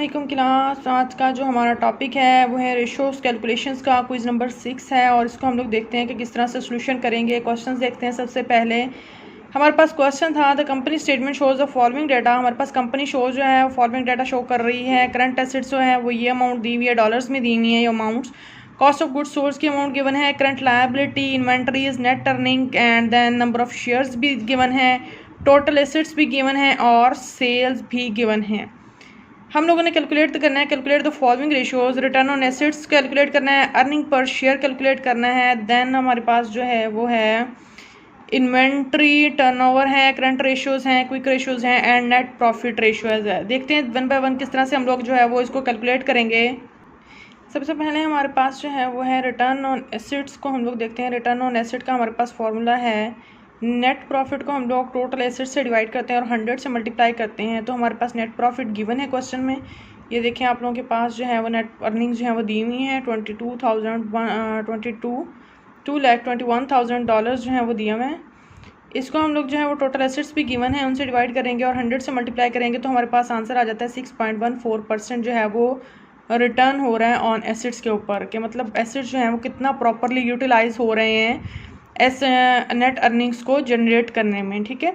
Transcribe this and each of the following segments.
अस्सलाम क्लास। आज का जो हमारा टॉपिक है वो है रेशोस कैलकुलेशंस का क्विज़ नंबर 6 है और इसको हम लोग देखते हैं कि किस तरह से सोल्यूशन करेंगे। क्वेश्चंस देखते हैं। सबसे पहले हमारे पास क्वेश्चन था the company statement shows the following data. हमारे पास कंपनी शो जो है फॉलोइंग डाटा शो कर रही है। करंट एसेट्स जो है वो ये अमाउंट दी हुई है, डॉलर्स में दी हुई है ये amounts. Cost of goods sold की अमाउंट गिवन है। Current liability, inventories, net earning and then number of shares भी गिवन है। टोटल एसेट्स भी गिवन है और सेल्स भी गिवन है। हम लोगों ने कैलकुलेट करना है, calculate the following ratios. Return on assets calculate करना है, अर्निंग पर शेयर कैलकुलेट करना है। देन हमारे पास जो है वो है इन्वेंट्री, टर्नओवर है, करंट रेशियोज हैं, क्विक रेशियोज हैं एंड नेट प्रॉफिट रेशियोज है। देखते हैं वन बाय वन किस तरह से हम लोग जो है वो इसको कैलकुलेट करेंगे। सबसे पहले हमारे पास जो है वो है रिटर्न ऑन एसेट्स को हम लोग देखते हैं। रिटर्न ऑन एसेट का हमारे पास फॉर्मूला है, नेट प्रॉफिट को हम लोग टोटल एसेट से डिवाइड करते हैं और 100 से मल्टीप्लाई करते हैं तो हमारे पास नेट प्रॉफिट गिवन है क्वेश्चन में। ये देखें आप लोगों के पास जो है वो नेट अर्निंग्स जो है वो दी हुई हैं। 2,21,000 डॉलर्स जो है वो दिए हुए हैं। इसको हम लोग जो है वो टोटल एसेट्स भी गिवन है, उनसे डिवाइड करेंगे और 100 से मल्टीप्लाई करेंगे तो हमारे पास आंसर आ जाता है 6.14% जो है वो रिटर्न हो रहा है ऑन एसेट्स के ऊपर। के मतलब एसेट्स जो है वो कितना प्रॉपरली यूटिलाइज हो रहे हैं नेट अर्निंग्स को जनरेट करने में। ठीक है,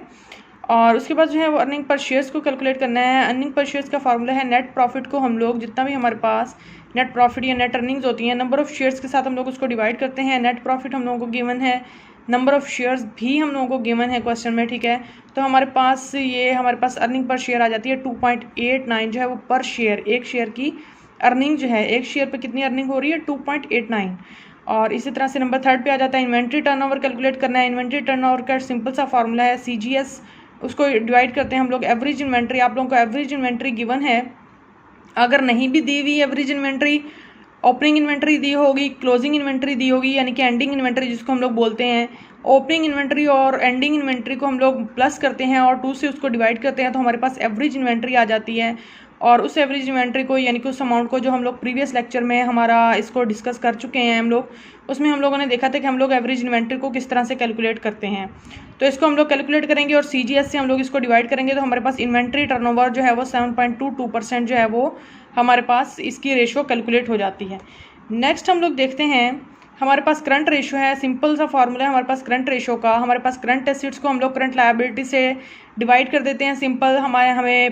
और उसके बाद जो है वो अर्निंग पर शेयर्स को कैलकुलेट करना है। अर्निंग पर शेयर्स का फार्मूला है नेट प्रॉफिट को हम लोग जितना भी हमारे पास नेट प्रॉफिट या नेट अर्निंग्स होती हैं नंबर ऑफ़ शेयर्स के साथ हम लोग उसको डिवाइड करते हैं। नेट प्रॉफिट हम लोगों को गिवन है, नंबर ऑफ़ शेयर्स भी हम लोगों को गिवन है क्वेश्चन में। ठीक है, तो हमारे पास अर्निंग पर शेयर आ जाती है 2.89 जो है वो पर शेयर। एक शेयर की अर्निंग जो है, एक शेयर पर कितनी अर्निंग हो रही है 2.89। और इसी तरह से नंबर 3 पे आ जाता है इन्वेंट्री टर्नओवर कैलकुलेट करना है। इन्वेंट्री टर्नओवर का सिंपल सा फार्मूला है CGS, उसको डिवाइड करते हैं हम लोग एवरेज इन्वेंट्री। आप लोगों को एवरेज इन्वेंट्री गिवन है, अगर नहीं भी दी हुई एवरेज इन्वेंट्री, ओपनिंग इन्वेंट्री दी होगी, क्लोजिंग इन्वेंट्री दी होगी, यानी कि एंडिंग इन्वेंट्री जिसको हम लोग बोलते हैं। ओपनिंग इन्वेंट्री और एंडिंग इन्वेंट्री को हम लोग प्लस करते हैं और 2 से उसको डिवाइड करते हैं तो हमारे पास एवरेज इन्वेंट्री आ जाती है। और उस एवरेज इन्वेंट्री को यानी कि उस अमाउंट को जो हम लोग प्रीवियस लेक्चर में हमारा इसको डिस्कस कर चुके हैं हम लोग, उसमें हम लोगों ने देखा था कि हम लोग एवरेज इन्वेंट्री को किस तरह से कैलकुलेट करते हैं। तो इसको हम लोग कैलकुलेट करेंगे और CGS से हम लोग इसको डिवाइड करेंगे तो हमारे पास इन्वेंट्री टर्नओवर जो है वो 7.22% जो है वो हमारे पास इसकी रेशो कैलकुलेट हो जाती है। नेक्स्ट हम लोग देखते हैं हमारे पास करंट रेशो है। सिंपल सा फार्मूला है हमारे पास करंट रेशो का। हमारे पास करंट एसेट्स को हम लोग करंट लायबिलिटी से डिवाइड कर देते हैं। सिंपल हमें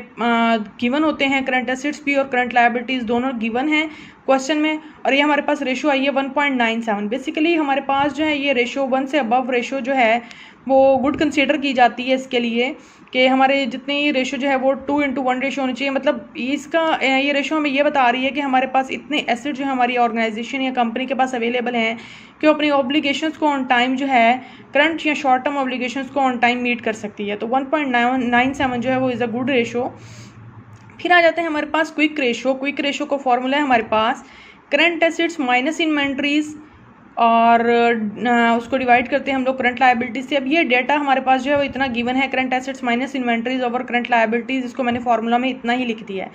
गिवन होते हैं करंट एसेट्स भी और करंट लायबिलिटीज़ दोनों गिवन हैं क्वेश्चन में। और ये हमारे पास रेशो आई है 1.97। बेसिकली हमारे पास जो है ये रेशो 1 से अबव रेशो जो है वो गुड कंसीडर की जाती है इसके लिए कि हमारे जितनी रेशो जो है वो 2:1 रेशो होनी चाहिए। मतलब ये रेशो हमें ये बता रही है कि हमारे पास इतने एसेट जो है हमारी ऑर्गेनाइजेशन या कंपनी के पास अवेलेबल हैं कि वो अपनी ऑब्लिगेशंस को ऑन टाइम जो है करंट या शॉर्ट टर्म ऑब्लिगेशंस को ऑन टाइम मीट कर सकती है। तो 1.97 जो है वो इज़ अ गुड रेशो। फिर आ जाते हैं हमारे पास क्विक रेशो। क्विक रेशो का फॉर्मूला है हमारे पास करंट एसेट्स माइनस इन्वेंट्रीज और उसको डिवाइड करते हैं हम लोग करंट लायबिलिटी से। अब ये डेटा हमारे पास जो है वो इतना गिवन है, current assets minus inventories over current liabilities, इसको मैंने फार्मूला में इतना ही लिख दिया है।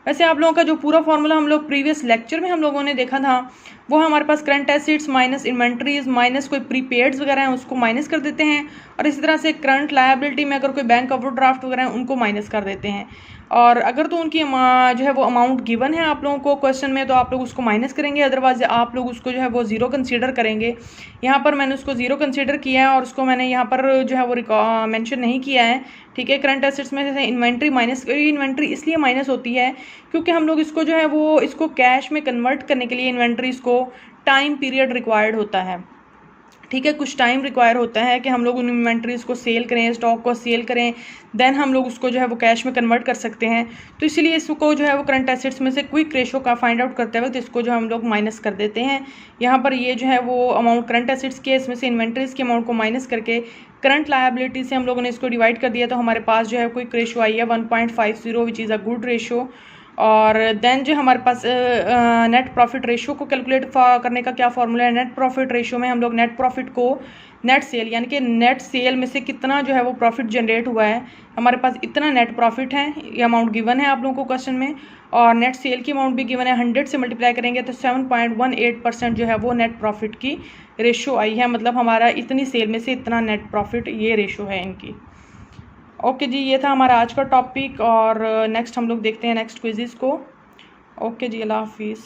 वैसे आप लोगों का जो पूरा फार्मूला हम लोग प्रीवियस लेक्चर में हम लोगों ने देखा था वो हमारे पास current assets minus inventories minus कोई प्रीपेड्स वगैरह हैं उसको माइनस कर देते हैं और इसी तरह से करंट लायबिलिटी में अगर कोई बैंक ओवरड्राफ्ट वगैरह हैं उनको माइनस कर देते हैं। और अगर तो उनकी जो है वो अमाउंट गिवन है आप लोगों को क्वेश्चन में तो आप लोग उसको माइनस करेंगे, अदरवाइज आप लोग उसको जो है वो ज़ीरो कंसीडर करेंगे। यहाँ पर मैंने उसको ज़ीरो कंसीडर किया है और उसको मैंने यहाँ पर जो है वो मेंशन नहीं किया है। ठीक है, करंट एसेट्स में जैसे इन्वेंट्री माइनस, इन्वेंट्री इसलिए माइनस होती है क्योंकि हम लोग इसको जो है वो इसको कैश में कन्वर्ट करने के लिए इन्वेंट्रीज को टाइम पीरियड रिक्वायर्ड होता है। ठीक है, कुछ टाइम रिक्वायर होता है कि हम लोग उन इन्वेंट्रीज को सेल करें, स्टॉक को सेल करें, देन हम लोग उसको जो है वो कैश में कन्वर्ट कर सकते हैं। तो इसीलिए इसको जो है वो करंट एसेट्स में से क्विक रेशो का फाइंड आउट करते वक्त इसको जो हम लोग माइनस कर देते हैं। यहाँ पर ये जो है वो अमाउंट करंट एसेट्स के, इसमें से इन्वेंट्रीज के अमाउंट को माइनस करके करंट लायबिलिटी से हम लोगों ने इसको डिवाइड कर दिया तो हमारे पास जो है क्विक रेशो आई है 1.50 which is a good ratio. और देन जो हमारे पास नेट प्रॉफिट रेशो को कैलकुलेट करने का क्या फॉर्मूला है। नेट प्रॉफिट रेशो में हम लोग नेट प्रॉफिट को नेट सेल यानी कि नेट सेल में से कितना जो है वो प्रॉफिट जनरेट हुआ है, हमारे पास इतना नेट प्रॉफिट है, ये अमाउंट गिवन है आप लोगों को क्वेश्चन में। और नेट सेल की अमाउंट भी गिवन है, 100 से मल्टीप्लाई करेंगे तो 7.18% जो है वो नेट प्रॉफिट की रेशो आई है। मतलब हमारा इतनी सेल में से इतना नेट प्रॉफिट ये रेशो है इनकी। ओके जी, ये था हमारा आज का टॉपिक और नेक्स्ट हम लोग देखते हैं नेक्स्ट क्विज़ को। ओके जी, अल्लाह हाफिज़।